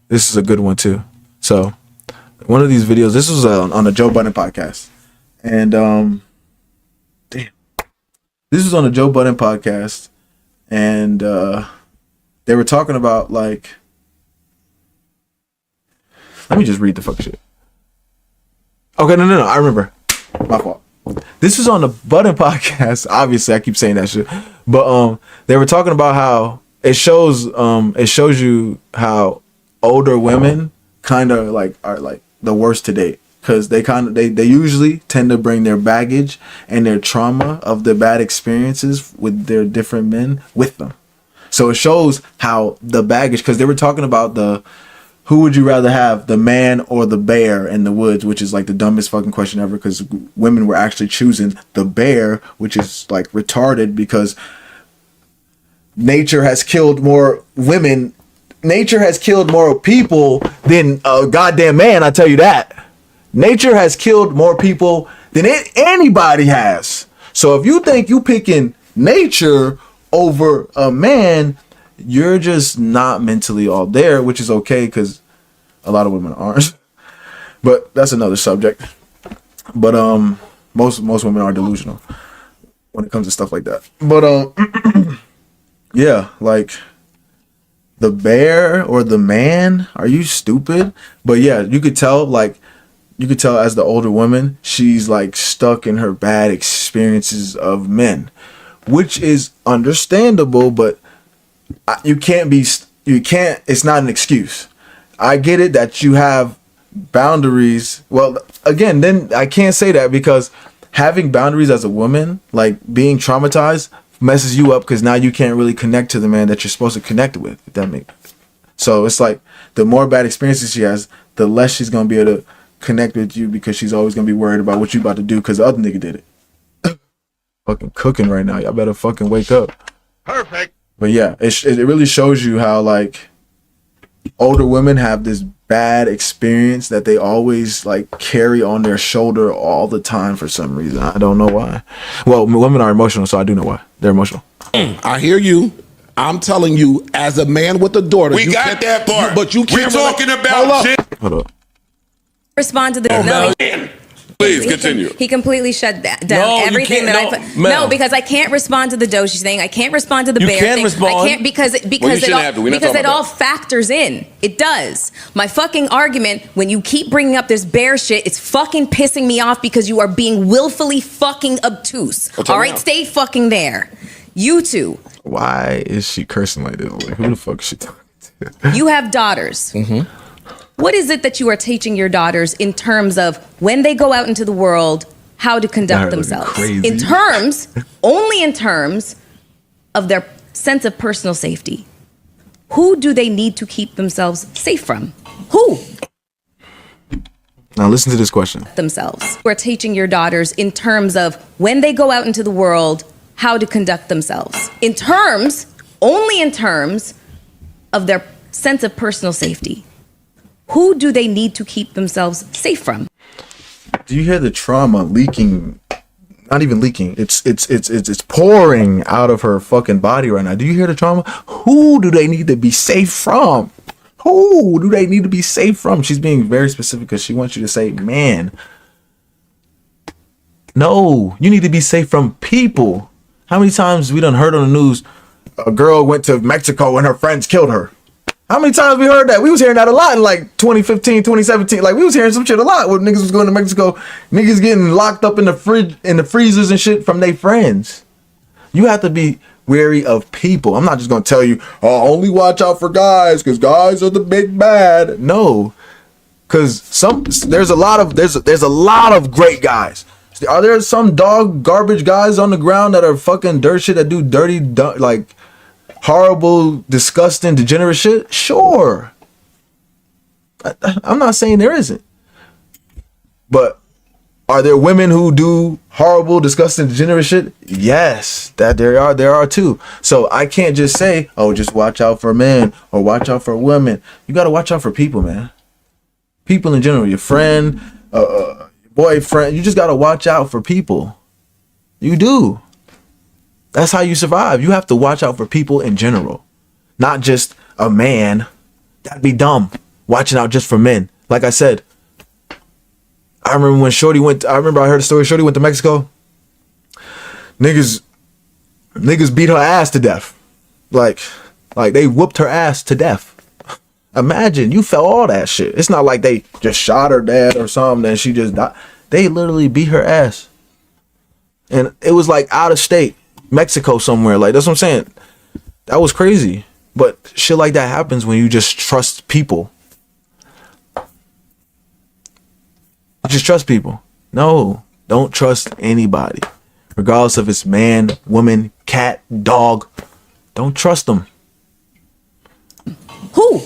This is a good one too. So one of these videos, this was on the Joe Budden podcast, and damn, this was on the Joe Budden podcast, and they were talking about like, let me just read the fuck shit. Okay, no, I remember. My fault. This was on the Budden podcast. Obviously, I keep saying that shit, but they were talking about how it shows you how older women kind of like are like the worst to date, because they usually tend to bring their baggage and their trauma of the bad experiences with their different men with them. So it shows how the baggage, because they were talking about who would you rather have, the man or the bear in the woods, which is like the dumbest fucking question ever, because women were actually choosing the bear, which is like retarded, because nature has killed more women. Nature has killed more people than a goddamn man, I tell you that. Nature has killed more people than anybody has. So if you think you picking nature over a man, you're just not mentally all there, which is okay, because a lot of women aren't. But that's another subject. But most women are delusional when it comes to stuff like that. But yeah, like the bear or the man, are you stupid? But yeah, you could tell as the older woman, she's like stuck in her bad experiences of men, which is understandable, but it's not an excuse. I get it that you have boundaries. Well, again, then I can't say that, because having boundaries as a woman, like being traumatized, messes you up, because now you can't really connect to the man that you're supposed to connect with, if that makes sense. So it's like the more bad experiences she has, the less she's gonna be able to connect with you, because she's always gonna be worried about what you about to do because the other nigga did it. Fucking cooking right now. Y'all better fucking wake up. Perfect. But yeah, it really shows you how like older women have this bad experience that they always like carry on their shoulder all the time for some reason. I don't know why. Well, women are emotional, so I do know why. They're emotional. I hear you. I'm telling you, as a man with a daughter, We got that part. but you can't. We're talking about shit. Hold up. Respond to the no. Please continue. He completely shut down No, you everything can't. that I put. No, because I can't respond to the Doshi thing. I can't respond to the You bear can thing. respond. I can't because shouldn't have to. We're not because talking it about all that. factors in. It does. My fucking argument, when you keep bringing up this bear shit, it's fucking pissing me off, because you are being willfully fucking obtuse. Well, tell All me right, how. stay fucking there. You two, Why is she cursing like this? Like, who the fuck is she talking to? you have daughters. What is it that you are teaching your daughters in terms of when they go out into the world, how to conduct Y'all are looking themselves? crazy. Only in terms of their sense of personal safety. Who do they need to keep themselves safe from? Who? Now listen to this question. Themselves. We're teaching your daughters in terms of when they go out into the world, how to conduct themselves. Only in terms of their sense of personal safety. Who do they need to keep themselves safe from? Do you hear the trauma leaking? Not even leaking. It's pouring out of her fucking body right now. Do you hear the trauma? Who do they need to be safe from? Who do they need to be safe from? She's being very specific, because she wants you to say, man. No, you need to be safe from people. How many times we done heard on the news a girl went to Mexico and her friends killed her? How many times we heard that? We was hearing that a lot in like 2015, 2017. Like, we was hearing some shit a lot when niggas was going to Mexico. Niggas getting locked up in the fridge, in the freezers and shit from their friends. You have to be wary of people. I'm not just going to tell you, oh, only watch out for guys, because guys are the big bad. No, because there's a lot of great guys. Are there some dog garbage guys on the ground that are fucking dirt shit, that do dirty, like horrible, disgusting, degenerate shit? Sure. I'm not saying there isn't. But are there women who do horrible, disgusting, degenerate shit? Yes, that there are too. So I can't just say, oh, just watch out for men or watch out for women. You got to watch out for people, man. People in general, your friend, boyfriend, you just got to watch out for people. You do. That's how you survive. You have to watch out for people in general, not just a man. That'd be dumb. watching out just for men. Like I said, I remember when Shorty went. I heard a story. Shorty went to Mexico. Niggas beat her ass to death. Like they whooped her ass to death. Imagine, you felt all that shit. It's not like they just shot her dad or something and she just died. They literally beat her ass. And it was like out of state, Mexico somewhere. Like, that's what I'm saying. That was crazy. But shit like that happens when you just trust people. You just trust people. No, don't trust anybody. Regardless if it's man, woman, cat, dog. Don't trust them. Who?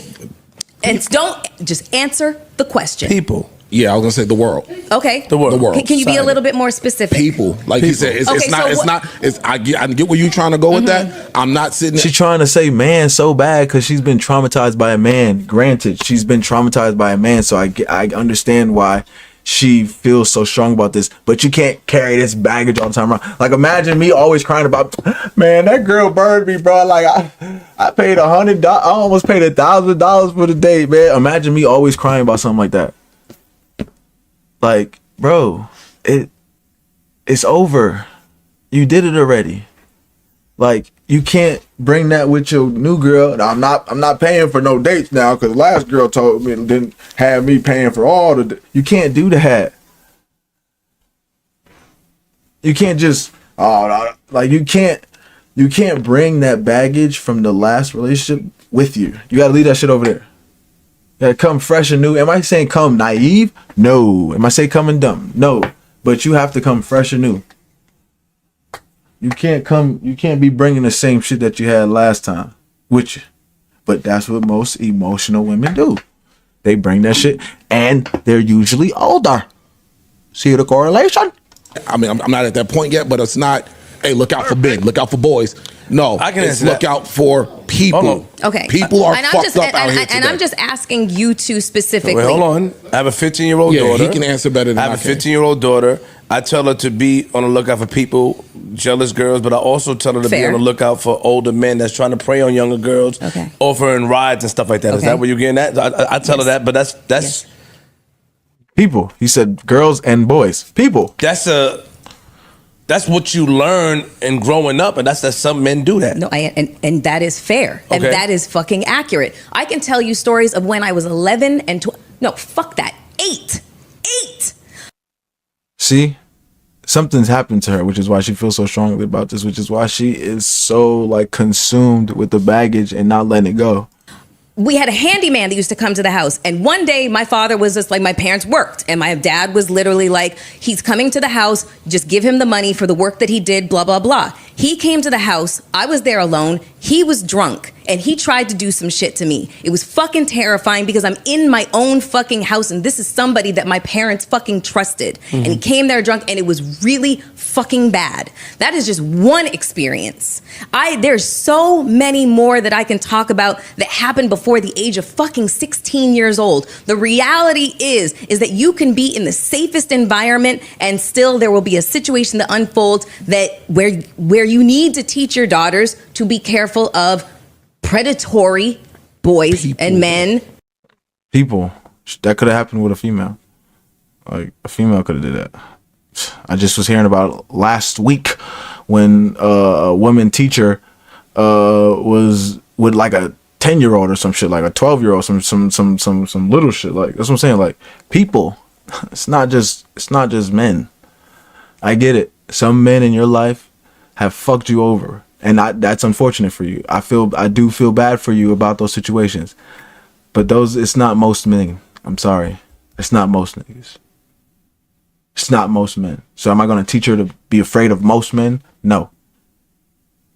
And don't just answer the question. People. Yeah, I was gonna say the world. Okay. The world. Can you be a little bit more specific? People, like you said, I get where you trying to go with that. I'm not sitting. She's trying to say man so bad because she's been traumatized by a man. Granted, she's been traumatized by a man, so I understand why she feels so strong about this. But you can't carry this baggage all the time around. Like, imagine me always crying about, man, that girl burned me, bro. Like I paid $100. I almost paid $1,000 for the date, man. Imagine me always crying about something like that. Like, bro, it's over. You did it already. Like, you can't bring that with your new girl. Now, I'm not paying for no dates now because the last girl told me didn't have me paying for all the. You can't do that. You can't just you can't bring that baggage from the last relationship with you. You gotta leave that shit over there. You gotta come fresh and new. Am I saying come naive? No. Am I saying come and dumb? No. But you have to come fresh and new. You can't be bringing the same shit that you had last time with you. But that's what most emotional women do. They bring that shit and they're usually older. See the correlation? I mean, I'm not at that point yet, but it's not, hey, look out for men, look out for boys. No, I can it's answer look that. out for people. Okay. People are and I'm fucked just, up out here today. and I'm just asking you two specifically. Wait, hold on. I have a 15-year-old Yeah, daughter. he can answer better than I I have can. a 15-year-old daughter. I tell her to be on the lookout for people, jealous girls, but I also tell her to be Fair. on the lookout for older men that's trying to prey on younger girls, Okay. offering rides and stuff like that. Is Okay. that what you're getting at? I tell her that, but that's Yes. People. He said girls and boys. People. that's what you learn in growing up, and that's that some men do that. No, and that is fair. And Okay. that is fucking accurate. I can tell you stories of when I was 11 and 12. No, fuck that. 8. See? Something's happened to her, which is why she feels so strongly about this, which is why she is so like consumed with the baggage and not letting it go. We had a handyman that used to come to the house. And one day my father was just like, my parents worked. And my dad was literally like, he's coming to the house, just give him the money for the work that he did, blah, blah, blah. He came to the house. I was there alone. He was drunk and he tried to do some shit to me. It was fucking terrifying because I'm in my own fucking house and this is somebody that my parents fucking trusted. And he came there drunk and it was really fucking bad. That is just one experience. There's so many more that I can talk about that happened before the age of fucking 16 years old. The reality is that you can be in the safest environment and still there will be a situation that unfolds that where you need to teach your daughters to be careful of predatory boys and men. People. That could have happened with a female. Like, a female could have did that. I just was hearing about last week when a woman teacher was with like a 10-year-old or some shit, like a 12-year-old, some little shit. Like, that's what I'm saying. Like, people. It's not just men. I get it. Some men in your life have fucked you over, and that's unfortunate for you. I do feel bad for you about those situations, but it's not most men. I'm sorry, it's not most niggas. It's not most men. So am I going to teach her to be afraid of most men? No.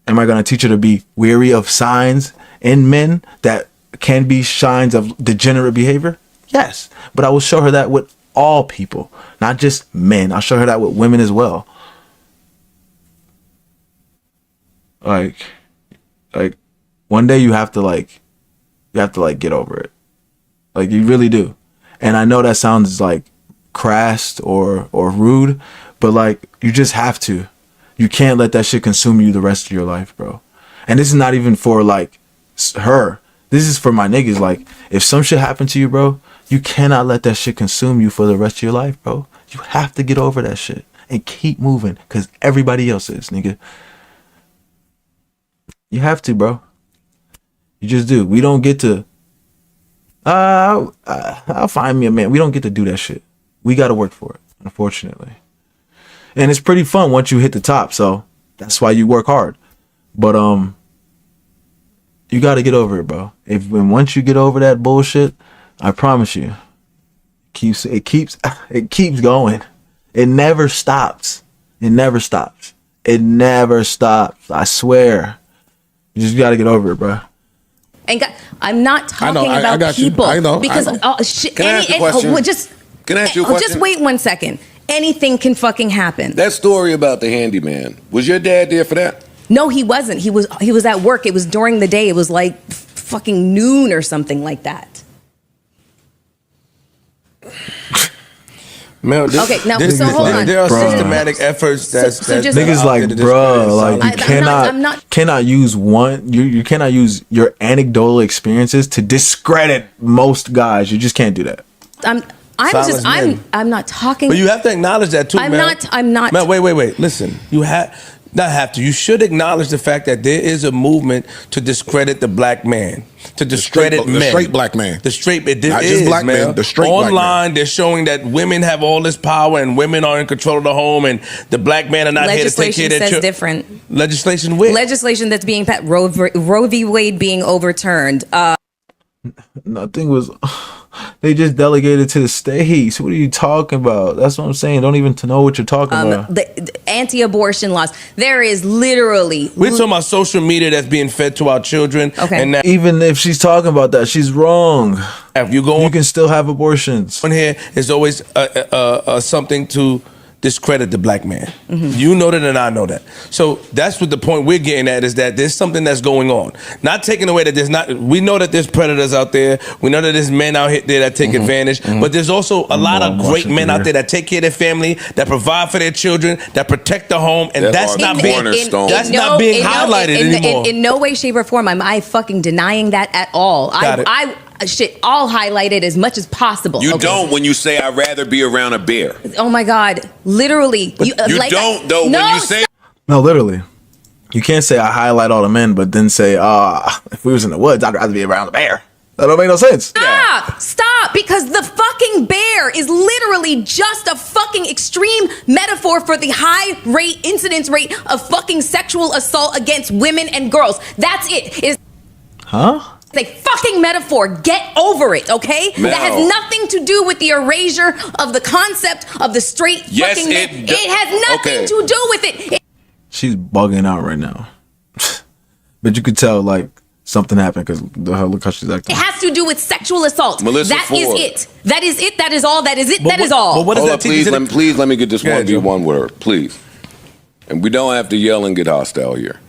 Am I going to teach her to be weary of signs in men that can be signs of degenerate behavior? Yes, but I will show her that with all people, not just men. I'll show her that with women as well. Like one day you have to get over it. Like, you really do. And I know that sounds like crass or rude, but like, you just have to. You can't let that shit consume you the rest of your life, bro. And this is not even for like her. This is for my niggas. Like, if some shit happen to you, bro, you cannot let that shit consume you for the rest of your life, bro. You have to get over that shit and keep moving, because everybody else is, nigga. You have to, bro. You just do. We don't get to, I'll find me a man. We don't get to do that shit. We got to work for it, unfortunately. And it's pretty fun once you hit the top, so that's why you work hard. But you got to get over it, bro. Once you get over that bullshit, I promise you, it keeps going. It never stops. It never stops. It never stops. I swear. You just got to get over it, bro. And I'm not talking I about got you. people. I know. Because Can I ask you a question? Can I ask you a question? Just wait 1 second. Anything can fucking happen. That story about the handyman, was your dad there for that? No, he wasn't. He was at work. It was during the day. It was like fucking noon or something like that. Man, Okay, now, so hold on. There are Bruh. systematic efforts that's so just- Niggas out like, there to bruh, discredit like you silence. I'm not- cannot use one. You cannot use your anecdotal experiences to discredit most guys. You just can't do that. Silence men. I'm not talking. But you have to acknowledge that too, I'm man. not. Man, wait. Listen, you you should acknowledge the fact that there is a movement to discredit the black man, to discredit men. The straight black man. The straight, it Not is, just black man. men, the straight black Online, man. they're showing that women have all this power and women are in control of the home, and the black men are not here to take care Legislation of their says children. different. Legislation with Legislation that's being passed. Roe v. Wade being overturned. Nothing was. They just delegated to the states. What are you talking about? That's what I'm saying. Don't even know what you're talking about. The anti-abortion laws. There is literally. we're talking about social media that's being fed to our children. Okay. And now, Even if she's talking about that, she's wrong. if you go You on can still have abortions. here, is always something to discredit the black man. Mm-hmm. You know that and I know that. So that's what the point we're getting at, is that there's something that's going on. Not taking away that there's not, we know that there's predators out there. We know that there's men out here there that take advantage, but there's also a lot of great men out there that take care of their family, that provide for their children, that protect the home, and that's not being cornerstone. that's not being highlighted anymore. In no way, shape, or form am I fucking denying that at all. Got it. I'll highlight it as much as possible. You okay? don't when you say I'd rather be around a bear. Oh my God! Literally, You don't though no, when you say No, literally. You can't say I highlight all the men, but then say, if we was in the woods, I'd rather be around the bear. That don't make no sense. Stop! Because the fucking bear is literally just a fucking extreme metaphor for the high incidence rate of fucking sexual assault against women and girls. That's it. It's Huh? a fucking metaphor. Get over it, okay? Mel. That has nothing to do with the erasure of the concept of the straight Yes, fucking man. it do- It has nothing okay. to do with it. She's bugging out right now. But you could tell, like, something happened because look how she's acting. It has to do with sexual assault. Melissa That is Ford. it. That is it. That is all. That is it. But That is what- all. but what does Hold that up, teach you to please let me get this Go ahead, one Joe. one word, please. And we don't have to yell and get hostile here.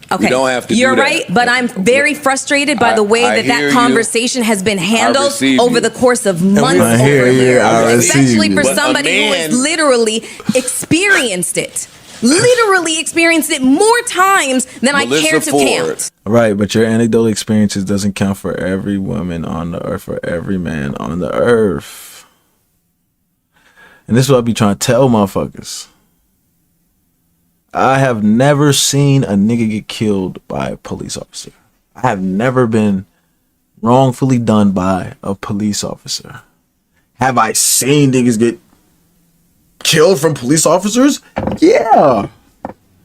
Okay, You don't have to You're do that. right, but I'm very frustrated by the way I hear that you. conversation has been handled receive over you. the course of months. I hear over you. here, I receive especially you. for But a somebody who has man- literally experienced it. Literally experienced it more times than I Melissa care to Ford. count. Right, but your anecdotal experiences doesn't count for every woman on the earth, for every man on the earth. And this is what I be trying to tell motherfuckers. I have never seen a nigga get killed by a police officer. I have never been wrongfully done by a police officer. Have I seen niggas get killed from police officers? Yeah.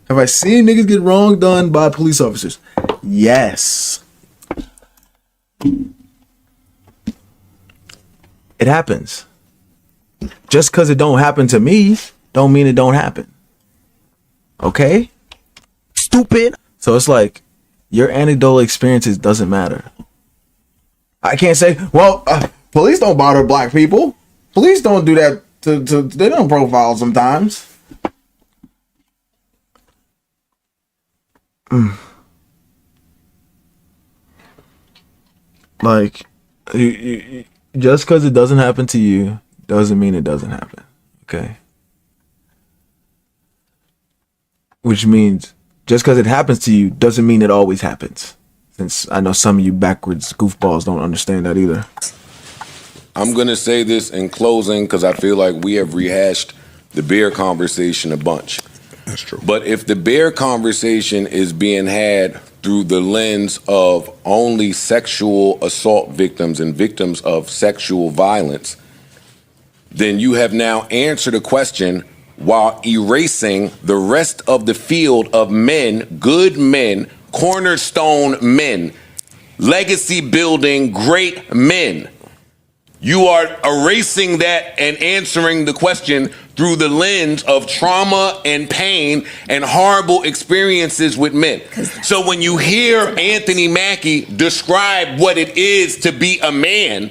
Have I seen niggas get wrong done by police officers? Yes. It happens. Just because it don't happen to me, don't mean it don't happen. Okay? Stupid. So it's like, your anecdotal experiences doesn't matter. I can't say, well, police don't bother black people. Police don't do that they don't profile sometimes. Like, just because it doesn't happen to you doesn't mean it doesn't happen. Okay? Which means just because it happens to you doesn't mean it always happens. Does Since I know some of you backwards goofballs don't understand that either. I'm going to say this in closing because I feel like we have rehashed the bear conversation a bunch. That's true. But if the bear conversation is being had through the lens of only sexual assault victims and victims of sexual violence, then you have now answered a question while erasing the rest of the field of men, good men, cornerstone men, legacy building great men. You are erasing that and answering the question through the lens of trauma and pain and horrible experiences with men. So when you hear Anthony Mackie describe what it is to be a man,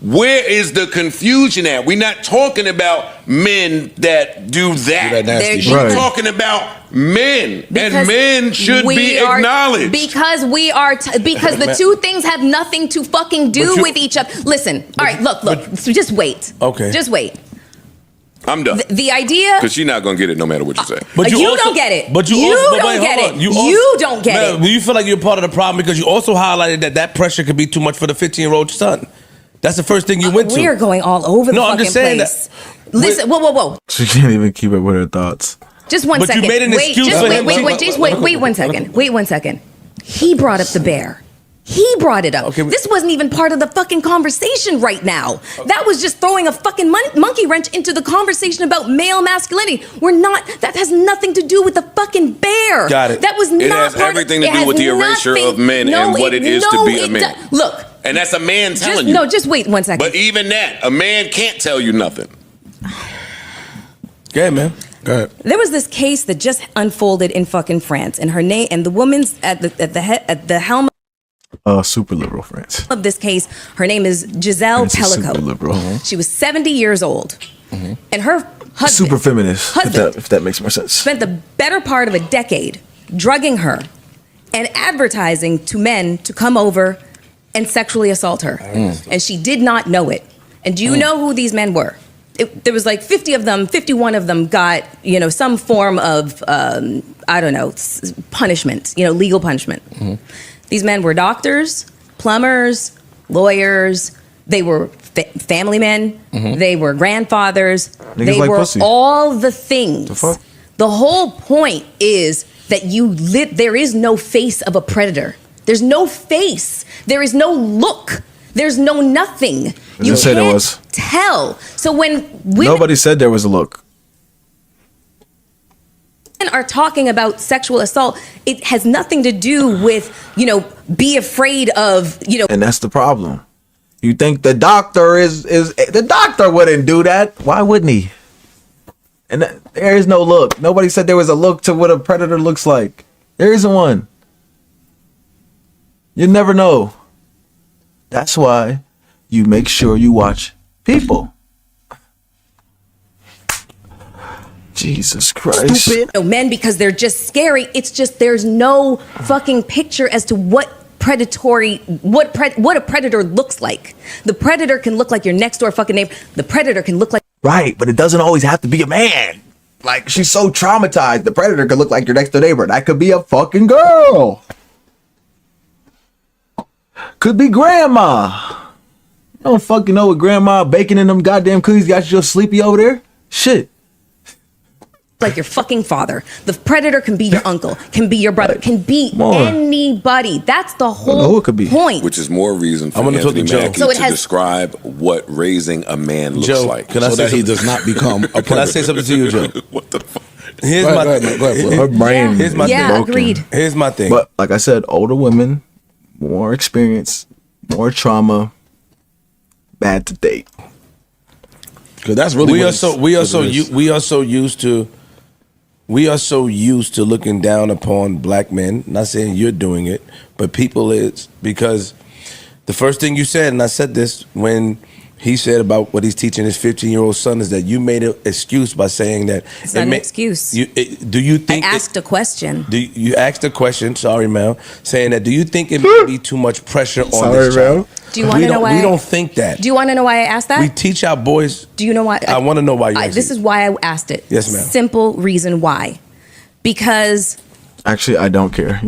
where is the confusion at? We're not talking about men that do that. nasty shit. We're Right. talking about men, Because and men should we be are- acknowledged. because we are because the two things have nothing to fucking do But you- with each other. Listen, all right, look, so just wait. Okay. Just wait. I'm done. The idea. Because she's not going to get it no matter what you say. But You also- don't get it. But you, You also, but don't wait, get hold it. on. You don't get Man, it. well, you feel like you're part of the problem because you also highlighted that pressure could be too much for the 15-year-old son. That's the first thing you went to. We are going all over the No, I'm fucking just saying place. that- Listen, whoa. She can't even keep up with her thoughts. Just one But you second. made an wait, excuse just for wait, him. wait 1 second. Wait 1 second. He brought up the bear. He brought it up. Okay, this wasn't even part of the fucking conversation right now. That was just throwing a fucking monkey wrench into the conversation about male masculinity. That has nothing to do with the fucking bear. Got it. That was It not has part everything of, to do it has with the erasure nothing- of men no, and what it is to no, be a it man. Look. And that's a man telling Just, you. no, just wait 1 second. But even that, a man can't tell you nothing. Yeah, man. Go ahead. There was this case that just unfolded in fucking France, and her name and the woman's at the helm Super liberal friends. of this case, her name is Giselle It's a super Pellico. liberal. She was 70 years old, and her husband, Super feminist, husband if that makes more sense. spent the better part of a decade drugging her and advertising to men to come over and sexually assault her, and she did not know it. And do you know who these men were? There was like 50 of them. 51 of them got some form of punishment, legal punishment. These men were doctors, plumbers, lawyers. They were family men. They were grandfathers. Niggas they like were pussy. all the things. The fuck? The whole point is that there is no face of a predator. There's no face. There is no look. There's no nothing. You didn't say there can't was. tell. So when women Nobody said there was a look. are talking about sexual assault, it has nothing to do with, be afraid of, And that's the problem. You think the doctor is the doctor wouldn't do that. Why wouldn't he? And there is no look. Nobody said there was a look to what a predator looks like. There isn't one. You never know. That's why you make sure you watch People. Jesus Christ. men because they're just scary. It's just there's no fucking picture as to what a predator looks like. The predator can look like your next door fucking neighbor. The predator can look like Right, but it doesn't always have to be a man. Like, she's so traumatized. The predator could look like your next door neighbor. That could be a fucking girl. Could be grandma. You don't fucking know what grandma baking in them goddamn cookies got you sleepy over there? Shit. your fucking father. The predator can be your uncle, can be your brother, can be More. anybody. That's the know who whole it could be. point. Which is more reason for I'm gonna talk Anthony to Joe. Mackie So it to has- describe what raising a man looks Joe, like. can I So say that he something? does not become a predator. Can I say something to you, Joe? What the fuck? Here's Go my ahead, man. Go ahead, bro. Her brain Here's my is yeah, broken. agreed. Here's my thing. But like I said, older women, more experience, more trauma, bad to date. Because that's really we what are so it's- we are what so it is. we are so used to looking down upon black men. Not saying you're doing it, but people is, because the first thing you said, and I said this when he said about what he's teaching his 15-year-old son, is that you made an excuse by saying that It's not an excuse. Do you I think asked a question. you asked a question? Sorry, Mel, saying that do you think it may be too much pressure on this child? Do you wanna know why We I- don't think that. Do you want to know why I asked that? We teach our boys. Do you know why? I want to know why you asked This it. is why I asked it. Yes, ma'am. Simple reason why. Because Actually, I don't care.